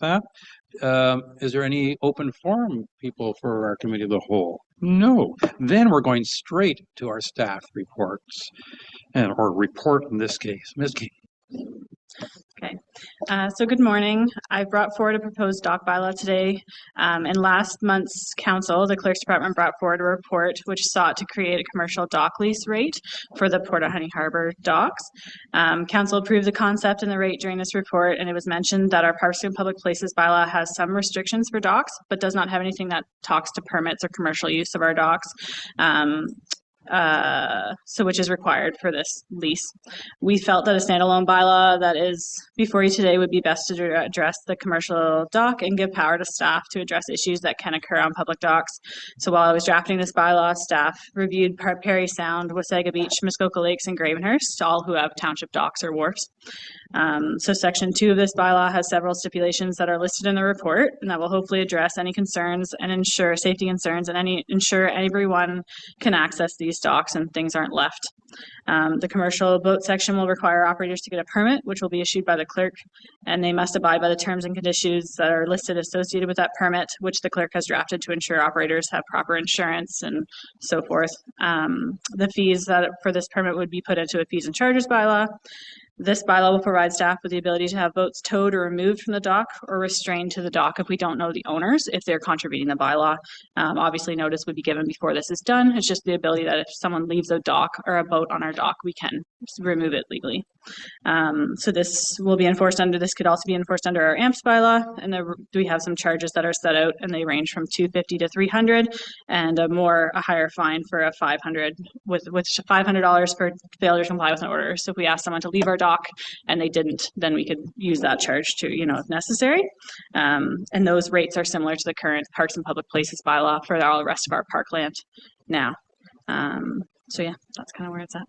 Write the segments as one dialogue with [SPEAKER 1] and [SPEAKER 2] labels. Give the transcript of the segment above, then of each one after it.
[SPEAKER 1] that. Is there any open forum, people, for our committee of the whole? No. Then we're going straight to our staff reports, or report in this case. Ms. King.
[SPEAKER 2] Okay, so good morning. I brought forward a proposed dock bylaw today. In last month's council, the clerk's department brought forward a report which sought to create a commercial dock lease rate for the Port of Honey Harbour docks. Council approved the concept and the rate during this report, and it was mentioned that our Parks and Public Places bylaw has some restrictions for docks, but does not have anything that talks to permits or commercial use of our docks. So which is required for this lease. We felt that a standalone bylaw that is before you today would be best to address the commercial dock and give power to staff to address issues that can occur on public docks. So while I was drafting this bylaw, staff reviewed Perry Sound, Wasaga Beach, Muskoka Lakes, and Gravenhurst, all who have township docks or wharfs. So section 2 of this bylaw has several stipulations that are listed in the report, and that will hopefully address any concerns and ensure safety concerns and ensure everyone can access these docks and things aren't left. The commercial boat section will require operators to get a permit, which will be issued by the clerk, and they must abide by the terms and conditions that are listed associated with that permit, which the clerk has drafted to ensure operators have proper insurance and so forth. The fees that for this permit would be put into a fees and charges bylaw. This bylaw will provide staff with the ability to have boats towed or removed from the dock or restrained to the dock if we don't know the owners, if they're contravening the bylaw. Obviously, notice would be given before this is done. It's just the ability that if someone leaves a dock or a boat on our dock, we can remove it legally. So this will be enforced under, this could also be enforced under our AMPS bylaw, and we have some charges that are set out, and they range from $250 to $300, and a higher fine for a $500, with $500 for failure to comply with an order. So if we ask someone to leave our dock and they didn't, then we could use that charge to, if necessary. And those rates are similar to the current Parks and Public Places bylaw for all the rest of our parkland now. So yeah, that's kind of where it's at.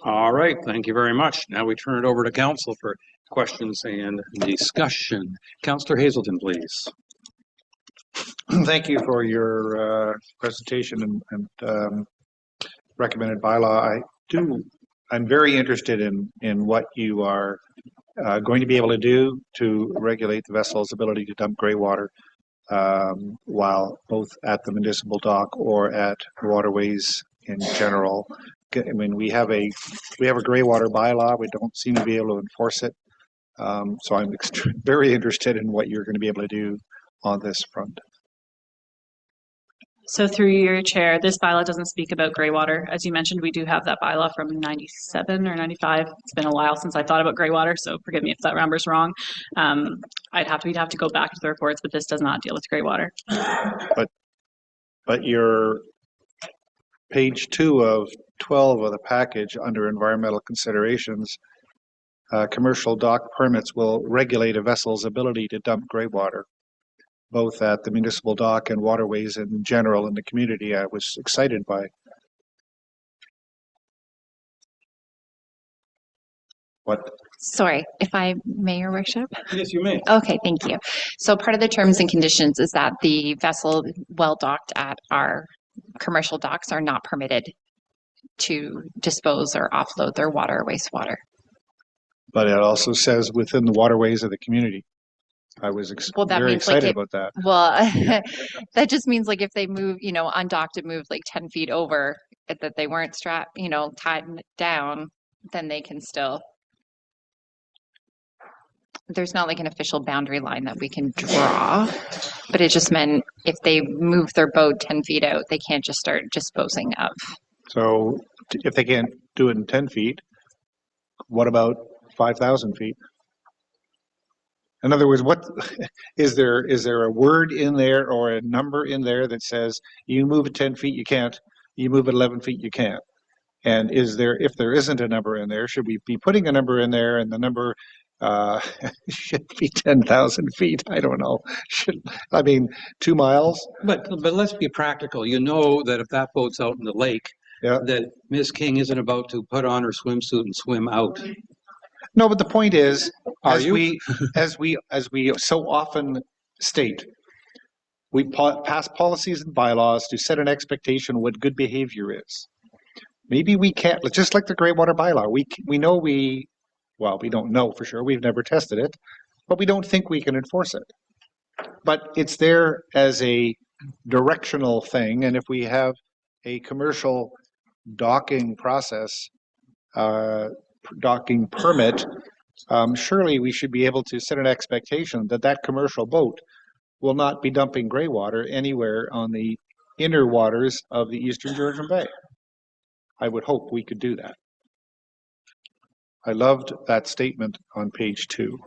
[SPEAKER 1] All right, thank you very much. Now we turn it over to council for questions and discussion. Councillor Hazelton, please.
[SPEAKER 3] Thank you for your presentation and recommended bylaw. I'm very interested in what you are going to be able to do to regulate the vessel's ability to dump grey water while both at the municipal dock or at waterways in general. I mean, we have a grey water bylaw. We don't seem to be able to enforce it. So I'm very interested in what you're going to be able to do on this front.
[SPEAKER 2] So through your chair, this bylaw doesn't speak about grey water. As you mentioned, we do have that bylaw from 97 or 95. It's been a while since I thought about grey water, so forgive me if that number's wrong. We'd have to go back to the reports, but this does not deal with grey water.
[SPEAKER 3] But your page 2 of 12 of the package under environmental considerations, commercial dock permits will regulate a vessel's ability to dump grey water, both at the municipal dock and waterways in general in the community. I was excited by. What?
[SPEAKER 4] Sorry, if I may, Your Worship?
[SPEAKER 1] Yes, you may.
[SPEAKER 4] Okay, thank you. So part of the terms and conditions is that the vessel well docked at our commercial docks are not permitted to dispose or offload their water or wastewater.
[SPEAKER 3] But it also says within the waterways of the community. I was very excited about that.
[SPEAKER 4] Well, that just means like if they move, undocked and moved like 10 feet over, that they weren't strapped, tied down, then they can still. There's not like an official boundary line that we can draw, but it just meant if they move their boat 10 feet out, they can't just start disposing of.
[SPEAKER 3] So if they can't do it in 10 feet, what about 5,000 feet? In other words, what is there a word in there or a number in there that says you move it 10 feet, you can't, you move it 11 feet, you can't? And if there isn't a number in there, should we be putting a number in there and the number should be 10,000 feet? I don't know. 2 miles?
[SPEAKER 1] But let's be practical. You know that if that boat's out in the lake, that Ms. King isn't about to put on her swimsuit and swim out.
[SPEAKER 3] No, but the point is, as we so often state, we pass policies and bylaws to set an expectation what good behavior is. Maybe we can't, just like the grey water bylaw. We don't know for sure. We've never tested it, but we don't think we can enforce it. But it's there as a directional thing, and if we have a commercial docking process, docking permit, surely we should be able to set an expectation that that commercial boat will not be dumping gray water anywhere on the inner waters of the Eastern Georgian Bay. I would hope we could do that. I loved that statement on page 2.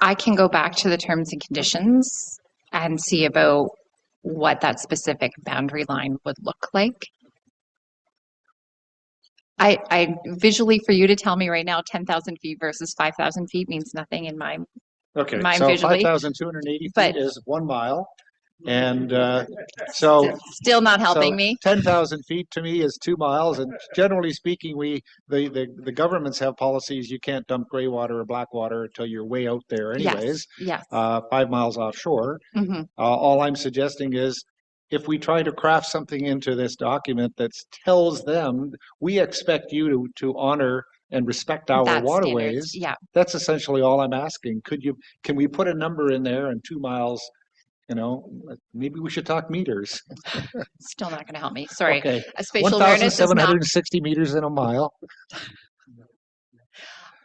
[SPEAKER 4] I can go back to the terms and conditions and see about what that specific boundary line would look like. I visually, for you to tell me right now, 10,000 feet versus 5,000 feet means nothing in my
[SPEAKER 3] Okay,
[SPEAKER 4] mine
[SPEAKER 3] so
[SPEAKER 4] visually.
[SPEAKER 3] 5,280
[SPEAKER 4] But-
[SPEAKER 3] feet is 1 mile. And so
[SPEAKER 4] still not helping
[SPEAKER 3] so
[SPEAKER 4] me.
[SPEAKER 3] 10,000 feet to me is 2 miles. And generally speaking, the governments have policies. You can't dump gray water or black water until you're way out there anyways,
[SPEAKER 4] Yes.
[SPEAKER 3] 5 miles offshore.
[SPEAKER 4] Hmm.
[SPEAKER 3] All I'm suggesting is if we try to craft something into this document that tells them, we expect you to honor and respect our
[SPEAKER 4] That's
[SPEAKER 3] waterways.
[SPEAKER 4] standards. Yeah.
[SPEAKER 3] That's essentially all I'm asking. Can we put a number in there and 2 miles? Maybe we should talk meters.
[SPEAKER 4] Still not going to help me. Sorry.
[SPEAKER 3] Okay.
[SPEAKER 4] A spatial awareness is not.
[SPEAKER 3] 1,760 meters in a mile.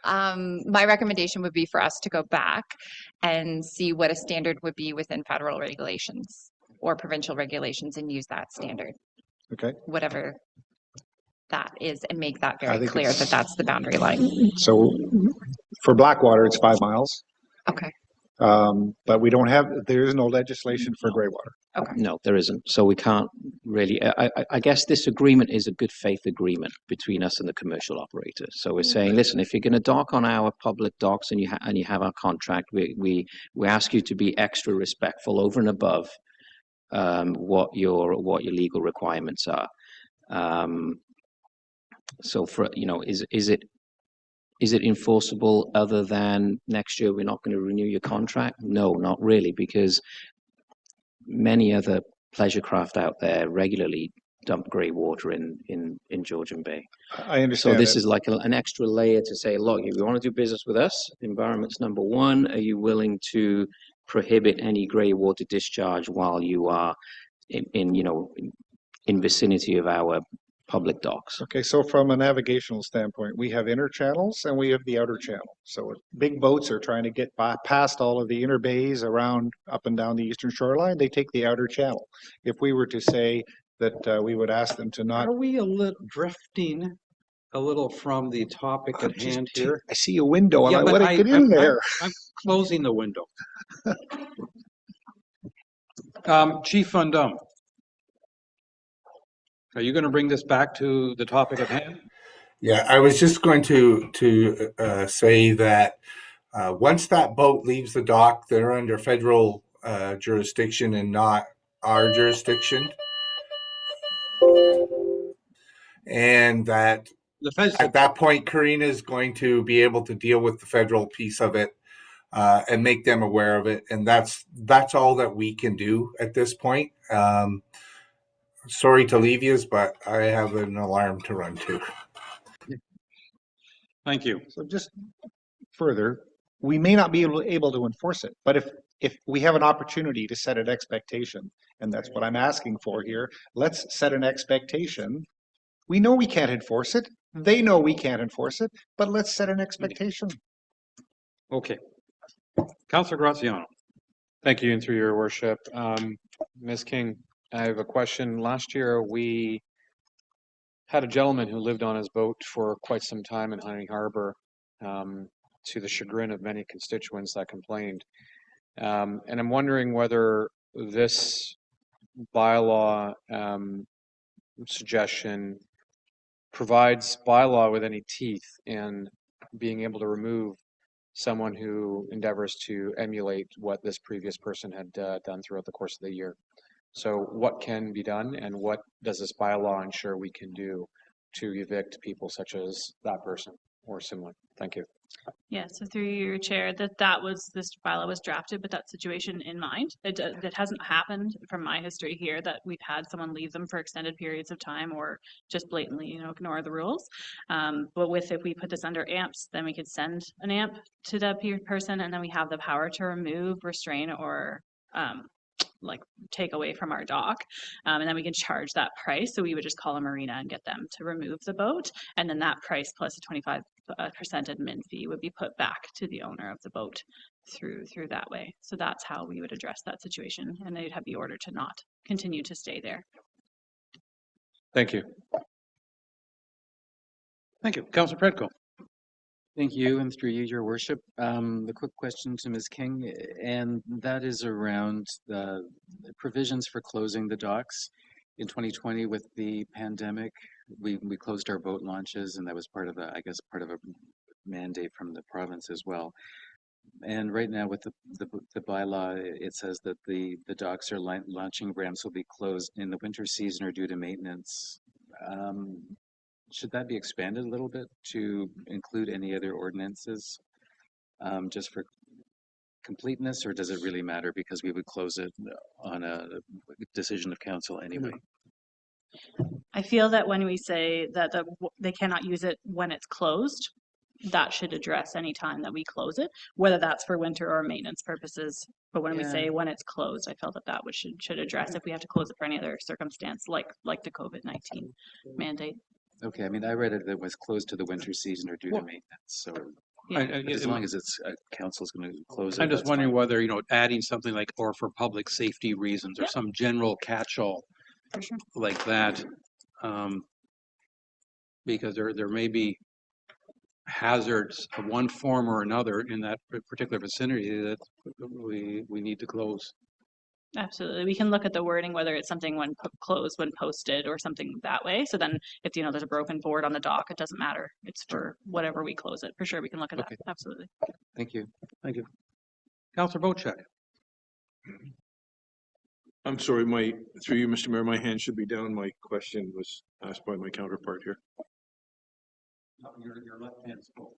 [SPEAKER 4] My recommendation would be for us to go back and see what a standard would be within federal regulations or provincial regulations and use that standard.
[SPEAKER 3] Okay.
[SPEAKER 4] Whatever that is, and make that
[SPEAKER 3] I
[SPEAKER 4] very
[SPEAKER 3] think
[SPEAKER 4] clear
[SPEAKER 3] it's-
[SPEAKER 4] that that's the boundary line.
[SPEAKER 3] So for Blackwater, it's 5 miles.
[SPEAKER 4] Okay.
[SPEAKER 3] But there is no legislation for gray water.
[SPEAKER 5] No, there isn't. So we can't really. I guess this agreement is a good faith agreement between us and the commercial operator. So we're saying, listen, if you're going to dock on our public docks and you have our contract, we ask you to be extra respectful over and above what your legal requirements are. So for is it enforceable other than next year we're not going to renew your contract? No, not really, because many other pleasure craft out there regularly dump grey water in Georgian Bay.
[SPEAKER 3] I understand.
[SPEAKER 5] So this is like an extra layer to say, look, if you want to do business with us, environment's number one. Are you willing to prohibit any grey water discharge while you are in vicinity of our public docks?
[SPEAKER 3] Okay, so from a navigational standpoint, we have inner channels and we have the outer channel. So big boats are trying to get past all of the inner bays around up and down the eastern shoreline. They take the outer channel. If we were to say that we would ask them to not.
[SPEAKER 1] Are we drifting a little from the topic at hand here?
[SPEAKER 3] I see a window and
[SPEAKER 1] Yeah,
[SPEAKER 3] I
[SPEAKER 1] but
[SPEAKER 3] want to get in there.
[SPEAKER 1] I'm closing the window. Chief Van Dam, are you going to bring this back to the topic at hand?
[SPEAKER 6] Yeah, I was just going to say that once that boat leaves the dock, they're under federal jurisdiction and not our jurisdiction, and that at that point, Karina is going to be able to deal with the federal piece of it and make them aware of it, and that's all that we can do at this point. Sorry to leave you, but I have an alarm to run to.
[SPEAKER 1] Thank you.
[SPEAKER 3] So just further, we may not be able to enforce it, but if we have an opportunity to set an expectation, and that's what I'm asking for here, let's set an expectation. We know we can't enforce it. They know we can't enforce it, but let's set an expectation.
[SPEAKER 1] Okay. Councillor Graziano.
[SPEAKER 7] Thank you, and through your worship. Ms. King, I have a question. Last year, we had a gentleman who lived on his boat for quite some time in Honey Harbor, to the chagrin of many constituents that complained. And I'm wondering whether this bylaw suggestion provides bylaw with any teeth in being able to remove someone who endeavors to emulate what this previous person had done throughout the course of the year. So what can be done, and what does this bylaw ensure we can do to evict people such as that person? or similar? Thank you.
[SPEAKER 2] Yeah, so through your chair, this bylaw was drafted with that situation in mind. It hasn't happened from my history here that we've had someone leave them for extended periods of time or just blatantly, ignore the rules. But if we put this under AMPs, then we could send an AMP to the person, and then we have the power to remove, restrain, or take away from our dock, and then we can charge that price. So we would just call a marina and get them to remove the boat, and then that price plus a 25% admin fee would be put back to the owner of the boat through that way. So that's how we would address that situation, and they'd have the order to not continue to stay there.
[SPEAKER 7] Thank you.
[SPEAKER 1] Thank you. Councillor Predko.
[SPEAKER 8] Thank you, and through you, Your Worship. The quick question to Ms. King, and that is around the provisions for closing the docks. In 2020, with the pandemic, we closed our boat launches, and that was part of a mandate from the province as well. And right now, with the bylaw, it says that the docks or launching ramps will be closed in the winter season or due to maintenance. Should that be expanded a little bit to include any other ordinances, just for completeness, or does it really matter because we would close it on a decision of council anyway?
[SPEAKER 2] I feel that when we say that they cannot use it when it's closed, that should address any time that we close it, whether that's for winter or maintenance purposes. But when we say when it's closed, I felt that should address if we have to close it for any other circumstance, like the COVID-19 mandate.
[SPEAKER 8] Okay, I mean, I read it that it was closed to the winter season or due to maintenance, so as long as it's council's going to close it.
[SPEAKER 1] I'm just wondering whether, adding something like, or for public safety reasons, or some general catch-all like that, because there may be hazards of one form or another in that particular vicinity that we need to close.
[SPEAKER 2] Absolutely. We can look at the wording, whether it's something when closed, when posted, or something that way. So then if, there's a broken board on the dock, it doesn't matter. It's for whatever we close it. For sure, we can look at that. Absolutely.
[SPEAKER 8] Thank you.
[SPEAKER 1] Thank you. Councillor Bochek.
[SPEAKER 9] I'm sorry, through you, Mr. Mayor, my hand should be down. My question was asked by my counterpart here.
[SPEAKER 1] Your left hand spoke.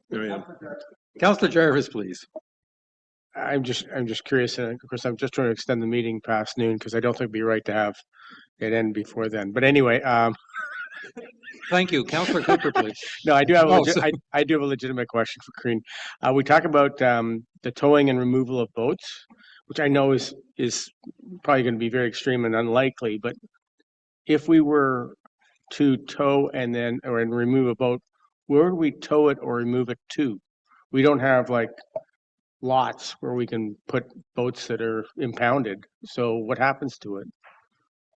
[SPEAKER 9] There I am.
[SPEAKER 1] Councillor Jarvis, please.
[SPEAKER 10] I'm just curious, and of course, I'm just trying to extend the meeting past noon because I don't think it'd be right to have it end before then. But anyway,
[SPEAKER 1] Thank you, Councillor Cooper, please.
[SPEAKER 10] no, I do have I do have a legitimate question for Karine. We talk about the towing and removal of boats, which I know is probably going to be very extreme and unlikely. But if we were to tow and remove a boat, where would we tow it or remove it to? We don't have lots where we can put boats that are impounded. So what happens to it?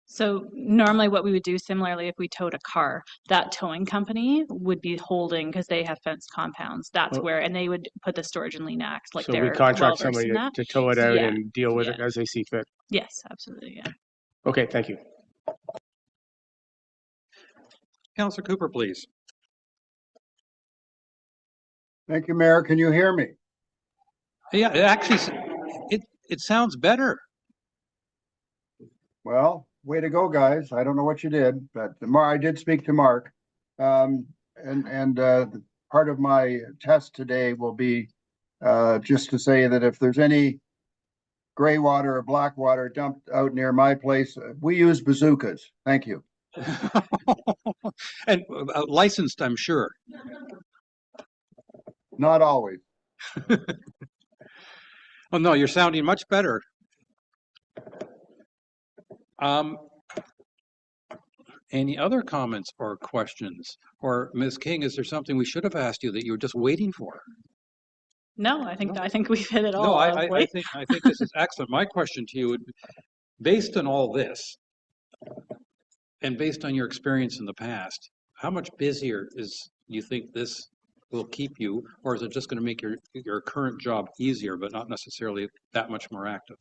[SPEAKER 2] So normally what we would do similarly if we towed a car, that towing company would be holding, because they have fenced compounds. That's where, and they would put the storage and lien acts
[SPEAKER 10] so we contract somebody to tow it out and deal with it as they see fit.
[SPEAKER 2] Yes, absolutely. Yeah.
[SPEAKER 10] Okay, thank you.
[SPEAKER 1] Councillor Cooper, please.
[SPEAKER 11] Thank you, Mayor. Can you hear me?
[SPEAKER 1] Yeah, it sounds better.
[SPEAKER 11] Well, way to go, guys. I don't know what you did, but I did speak to Mark. And part of my test today will be just to say that if there's any gray water or black water dumped out near my place, we use bazookas. Thank you.
[SPEAKER 1] And licensed, I'm sure.
[SPEAKER 11] Not always.
[SPEAKER 1] Oh, no, you're sounding much better. Any other comments or questions? Or Ms. King, is there something we should have asked you that you were just waiting for?
[SPEAKER 2] No, I think we've hit it all.
[SPEAKER 1] No, I think this is excellent. My question to you would be, based on all this, and based on your experience in the past, how much busier you think this will keep you, or is it just going to make your current job easier, but not necessarily that much more active?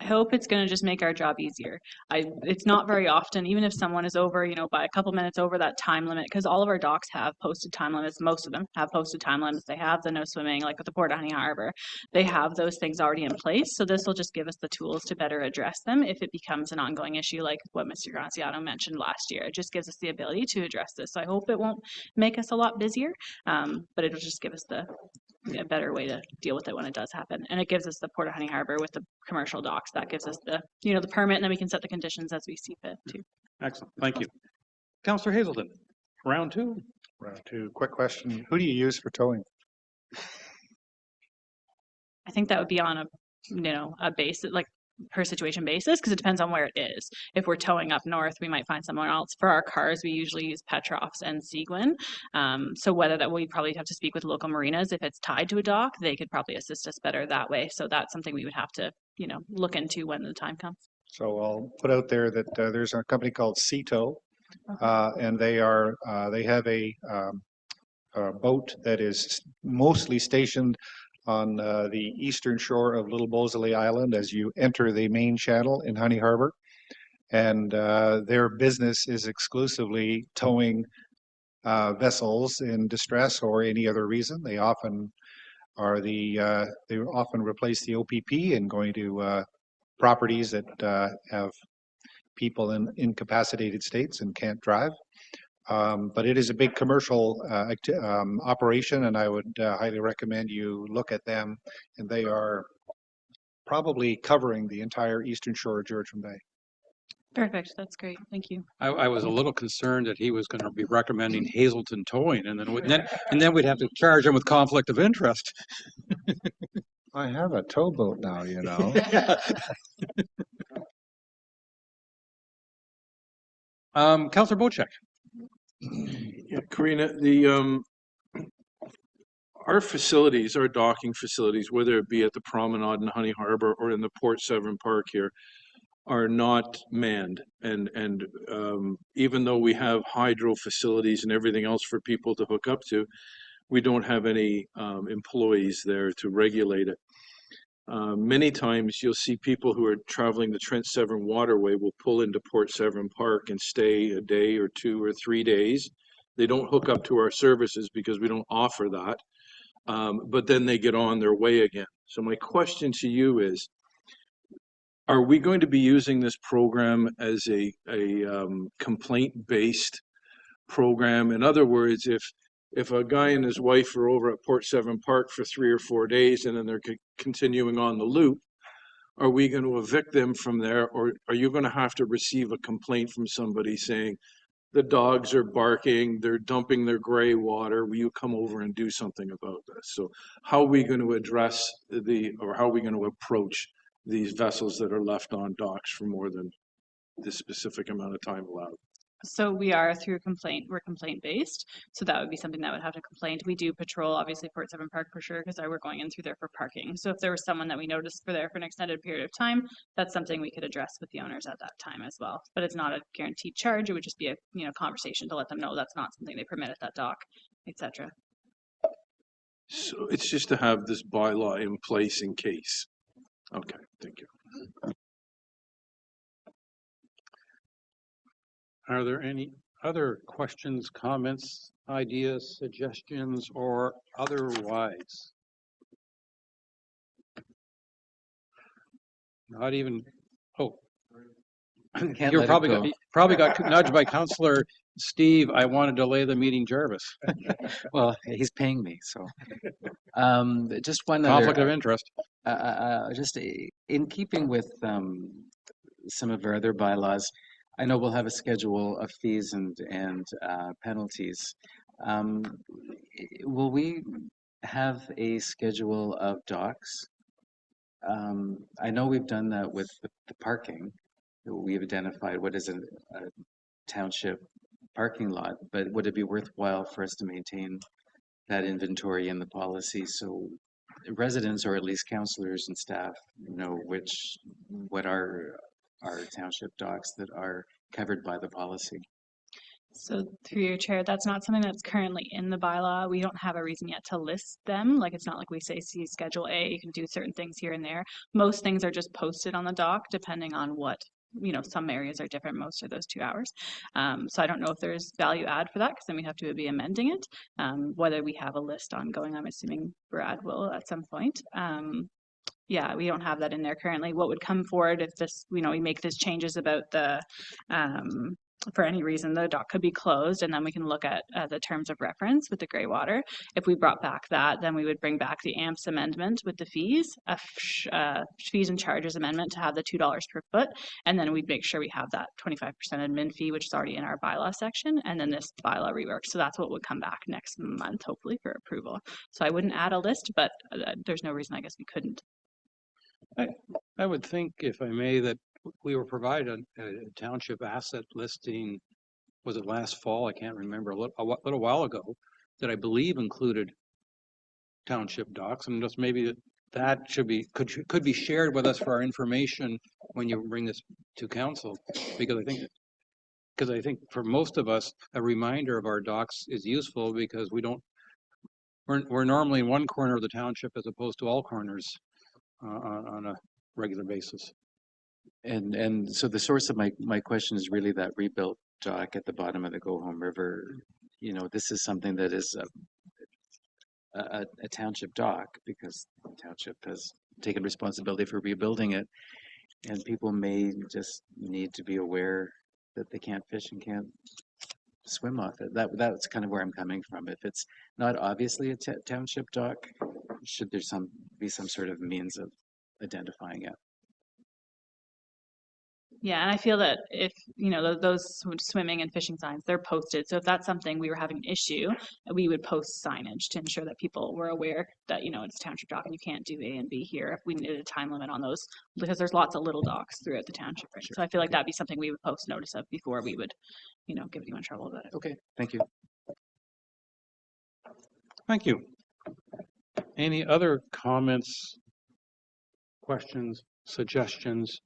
[SPEAKER 2] I hope it's going to just make our job easier. It's not very often, even if someone is over, by a couple minutes over that time limit, because all of our docks have posted time limits. Most of them have posted time limits. They have the no swimming, like with the Port of Honey Harbor. They have those things already in place. So this will just give us the tools to better address them if it becomes an ongoing issue, like what Mr. Graziano mentioned last year. It just gives us the ability to address this. So I hope it won't make us a lot busier, but it'll just give us a better way to deal with it when it does happen. And it gives us the Port of Honey Harbor with the commercial docks. That gives us the permit, and then we can set the conditions as we see fit too.
[SPEAKER 1] Excellent. Thank you. Councillor Hazelton, round two.
[SPEAKER 3] Round two. Quick question. Who do you use for towing?
[SPEAKER 2] I think that would be on a basis, like per situation basis, because it depends on where it is. If we're towing up north, we might find someone else. For our cars, we usually use Petrov's and Seguin. So whether that, we probably have to speak with local marinas. If it's tied to a dock, they could probably assist us better that way. So that's something we would have to, look into when the time comes.
[SPEAKER 3] So I'll put out there that there's a company called Ceto, and they have a boat that is mostly stationed on the eastern shore of Little Moseley Island as you enter the main channel in Honey Harbor. And their business is exclusively towing vessels in distress or any other reason. They often they often replace the OPP and going to properties that have people in incapacitated states and can't drive. But it is a big commercial operation, and I would highly recommend you look at them. And they are probably covering the entire eastern shore of Georgian Bay.
[SPEAKER 2] Perfect. That's great. Thank you.
[SPEAKER 1] I was a little concerned that he was going to be recommending Hazelton Towing, and then we'd have to charge him with conflict of interest.
[SPEAKER 3] I have a towboat now,
[SPEAKER 1] Councillor Bocek.
[SPEAKER 9] Yeah, Karina, our facilities, our docking facilities, whether it be at the Promenade in Honey Harbor or in the Port Severn Park here, are not manned. And even though we have hydro facilities and everything else for people to hook up to, we don't have any employees there to regulate it. Many times you'll see people who are traveling the Trent Severn Waterway will pull into Port Severn Park and stay a day or 2 or 3 days. They don't hook up to our services because we don't offer that. But then they get on their way again. So my question to you is, are we going to be using this program as a complaint-based program? In other words, if a guy and his wife are over at Port Severn Park for 3 or 4 days and then they're continuing on the loop, are we going to evict them from there, or are you going to have to receive a complaint from somebody saying, the dogs are barking, they're dumping their gray water, will you come over and do something about this? So how are we going to address how are we going to approach these vessels that are left on docks for more than this specific amount of time allowed?
[SPEAKER 2] So we are through complaint. We're complaint based. So that would be something that would have to complain. We do patrol, obviously, Port Severn Park for sure, because we're going in through there for parking. So if there was someone that we noticed for there for an extended period of time, that's something we could address with the owners at that time as well. But it's not a guaranteed charge. It would just be a conversation to let them know that's not something they permit at that dock, etc.
[SPEAKER 9] So it's just to have this bylaw in place in case. Okay, thank you.
[SPEAKER 1] Are there any other questions, comments, ideas, suggestions, or otherwise? Not even, you're probably got nudged by Councillor Steve. I want to delay the meeting, Jarvis.
[SPEAKER 8] Well, he's paying me, so. Just one
[SPEAKER 1] conflict of interest.
[SPEAKER 8] Just in keeping with some of our other bylaws, I know we'll have a schedule of fees and penalties. Will we have a schedule of docks? I know we've done that with the parking. We've identified what is a township parking lot, but would it be worthwhile for us to maintain that inventory in the policy so residents, or at least councillors and staff, know what are our township docks that are covered by the policy?
[SPEAKER 2] So through your chair, that's not something that's currently in the bylaw. We don't have a reason yet to list them. Like it's not like we say, see Schedule A, you can do certain things here and there. Most things are just posted on the dock depending on what, some areas are different most of those 2 hours. So I don't know if there's value add for that because then we have to be amending it. Whether we have a list ongoing, I'm assuming Brad will at some point. Yeah, we don't have that in there currently. What would come forward if this, we make these changes about the, for any reason, the dock could be closed, and then we can look at the terms of reference with the gray water. If we brought back that, then we would bring back the AMPS amendment with the fees, fees and charges amendment to have the $2 per foot, and then we'd make sure we have that 25% admin fee, which is already in our bylaw section, and then this bylaw rework. So that's what would come back next month, hopefully, for approval. So I wouldn't add a list, but there's no reason I guess we couldn't.
[SPEAKER 1] I would think, if I may, that we were provided a township asset listing, was it last fall? I can't remember, a little while ago, that I believe included township docks, and just maybe that could be shared with us for our information when you bring this to council, because I think for most of us, a reminder of our docks is useful because we're normally in one corner of the township as opposed to all corners on a regular basis.
[SPEAKER 8] And so the source of my question is really that rebuilt dock at the bottom of the Go Home River. This is something that is a township dock because the township has taken responsibility for rebuilding it, and people may just need to be aware that they can't fish and can't swim off it. That's kind of where I'm coming from. If it's not obviously a township dock, should there be some sort of means of identifying it?
[SPEAKER 2] Yeah, and I feel that if, those swimming and fishing signs, they're posted. So if that's something we were having an issue, we would post signage to ensure that people were aware that, it's township dock and you can't do A and B here if we needed a time limit on those, because there's lots of little docks throughout the township. Right? Sure. So I feel like that'd be something we would post notice of before we would, give anyone trouble about it.
[SPEAKER 8] Okay, thank you.
[SPEAKER 1] Thank you. Any other comments, questions, suggestions?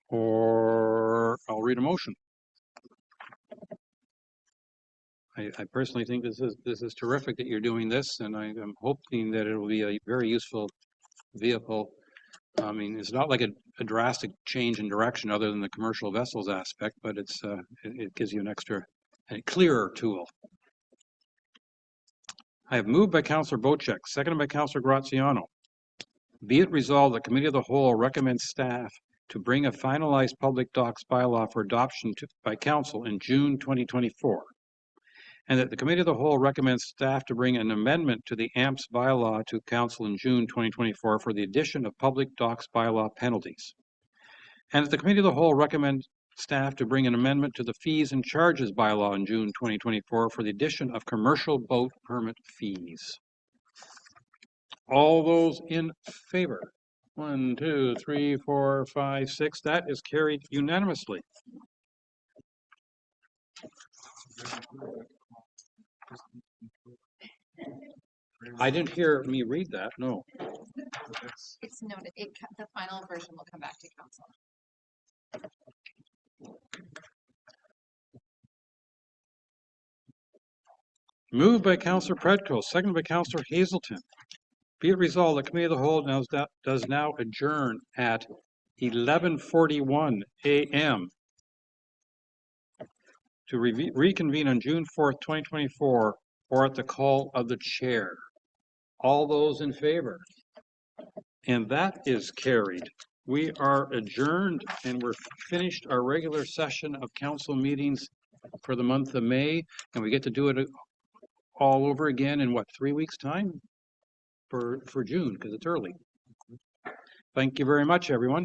[SPEAKER 1] Or I'll read a motion. I personally think this is terrific that you're doing this, and I am hoping that it will be a very useful vehicle. I mean, it's not like a drastic change in direction other than the commercial vessels aspect, but it gives you an extra and clearer tool. I have moved by Councillor Bocek, seconded by Councillor Graziano. Be it resolved that Committee of the Whole recommends staff to bring a finalized public docks bylaw for adoption by council in June 2024, and that the Committee of the Whole recommends staff to bring an amendment to the AMPS bylaw to council in June 2024 for the addition of public docks bylaw penalties, and that the Committee of the Whole recommends staff to bring an amendment to the fees and charges bylaw in June 2024 for the addition of commercial boat permit fees. All those in favor? 1, 2, 3, 4, 5, 6. That is carried unanimously. I didn't hear me read that. No.
[SPEAKER 4] It's noted. The final version will come back to council.
[SPEAKER 1] Moved by Councillor Predko, seconded by Councillor Hazelton. Be it resolved, the Committee of the Whole does now adjourn at 11:41 a.m. to reconvene on June 4th, 2024, or at the call of the chair. All those in favor? And that is carried. We are adjourned, and we're finished our regular session of council meetings for the month of May, and we get to do it all over again in 3 weeks' time? For June, because it's early. Thank you very much, everyone.